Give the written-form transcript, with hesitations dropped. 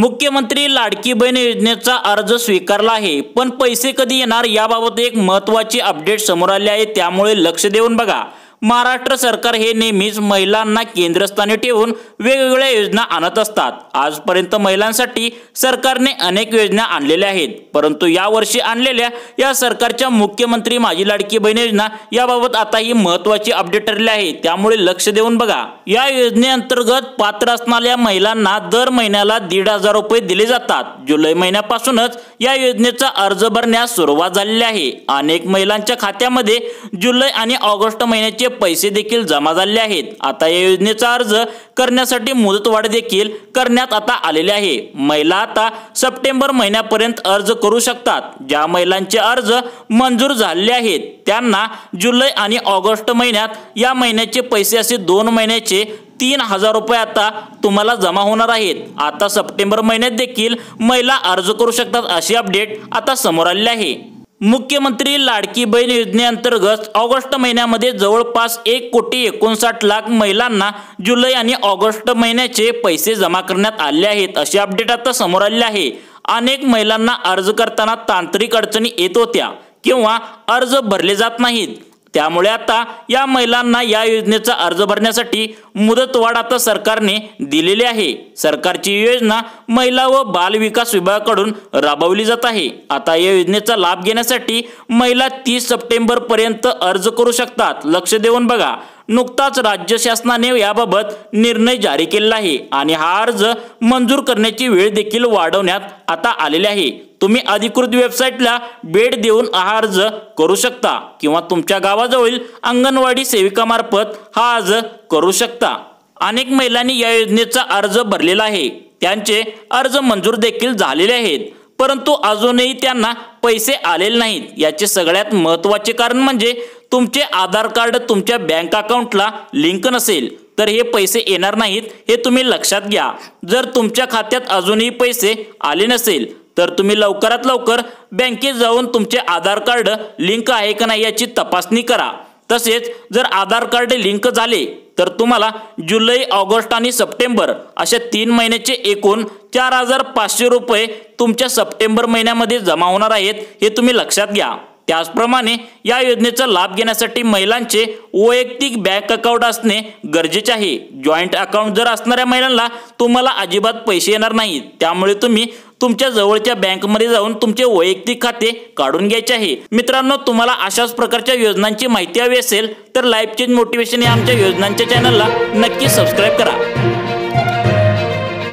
मुख्यमंत्री लाडकी बहीण योजनेचा अर्ज स्वीकारला आहे, पण पैसे कधी येणार याबाबत एक महत्त्वाची अपडेट समोर आली आहे, त्यामुळे लक्ष देऊन बघा। महाराष्ट्र सरकार हे नेहमीच महिलांना केंद्रस्थानी ठेवून वेगवेगळ्या योजना आणत असतात। आजपर्यंत महिलांसाठी सरकारने अनेक योजना आणलेल्या आहेत, परंतु यावर्षी आणलेल्या या सरकारच्या मुख्यमंत्री माझी लाडकी बहीण योजना याबाबत आता ही महत्त्वाची अपडेट ठरली आहे, त्यामुळे लक्ष देऊन बघा। या योजनेअंतर्गत पात्र असणाऱ्या महिलांना दर महिन्याला 1,500 रुपये दिले जातात। जुलै महिन्यापासूनच या योजनेचा अर्ज भरण्यास सुरुवात झालेली आहे। अनेक महिलांच्या खात्यामध्ये जुलै आणि ऑगस्ट महिन्याचे पैसे देखील जमा झाले आहेत। आता या योजनेचा अर्ज करण्यासाठी मुदतवाढ देखील करण्यात आता आलेली आहे। महिला आता सप्टेंबर महिन्यापर्यंत अर्ज करू शकतात। ज्या महिलांचे अर्ज मंजूर झाले आहेत त्यांना जुलै आणि ऑगस्ट महिन्यात या महिन्याचे पैसे असे 2 महिन्याचे 3,000 रुपये आता तुम्हाला जमा होणार आहेत। आता सप्टेंबर महिन्यात देखील महिला अर्ज करू शकतात अशी अपडेट आता समोर आली आहे। मुख्यमंत्री लाडकी बहीण योजनेअंतर्गत ऑगस्ट महिन्यामध्ये जवळपास 1,59,00,000 महिलांना जुलै आणि ऑगस्ट महिन्याचे पैसे जमा करण्यात आले आहेत अशी अपडेट आता समोर आली आहे। अनेक महिलांना अर्ज करताना तांत्रिक अडचणी येत होत्या किंवा अर्ज भरले जात नाहीत, त्यामुळे आता या महिलांना या योजनेचा अर्ज भरण्यासाठी मुदतवाढ आता सरकारने दिलेली आहे। सरकारची योजना महिला व बाल विकास विभागाकडून राबवली जात आहे। आता या योजनेचा लाभ घेण्यासाठी महिला 30 सप्टेंबर पर्यंत अर्ज करू शकतात। लक्ष देऊन बघा, नुकताच राज्य शासनाने याबाबत निर्णय जारी केला आहे आणि हा अर्ज मंजूर करण्याची वेळ देखील वाढवण्यात आता आलेली आहे। तुम्ही अधिकृत वेबसाईटला भेट देऊन हा अर्ज करू शकता किंवा तुमच्या गावाजवळील अंगणवाडी सेविकामार्फत हा अर्ज करू शकता। अनेक महिलांनी या योजनेचा अर्ज भरलेला आहे, त्यांचे अर्ज मंजूर देखील झालेले आहेत, परंतु अजूनही त्यांना पैसे आलेले नाहीत। याचे सगळ्यात महत्त्वाचे कारण म्हणजे तुमचे आधार कार्ड तुमच्या बँक अकाउंटला लिंक नसेल तर हे पैसे येणार नाहीत, हे तुम्ही लक्षात घ्या। जर तुमच्या खात्यात अजूनही पैसे आले नसेल तर तुम्ही लवकरात लवकर बँकेत जाऊन तुमचे आधार कार्ड लिंक आहे का नाही याची तपासणी करा। तसेच जर आधार कार्ड लिंक झाले तर तुम्हाला जुलै, ऑगस्ट आणि सप्टेंबर अशा 3 महिन्याचे एकूण 4,500 रुपये तुमच्या सप्टेंबर महिन्यामध्ये जमा होणार आहेत, हे तुम्ही लक्षात घ्या। त्याचप्रमाणे या योजनेचा लाभ घेण्यासाठी महिलांचे वैयक्तिक बँक अकाउंट असणे गरजेचे आहे। जॉईंट अकाउंट जर असणाऱ्या महिलांना तुम्हाला अजिबात पैसे येणार नाहीत, त्यामुळे तुम्ही तुमच्या जवळच्या बँकमध्ये जाऊन तुमचे वैयक्तिक खाते काढून घ्यायचे आहे। मित्रांनो, तुम्हाला अशाच प्रकारच्या योजनांची माहिती हवी असेल तर लाईफ चेंज मोटिवेशन या आमच्या योजनांच्या चॅनलला नक्की सबस्क्राईब करा।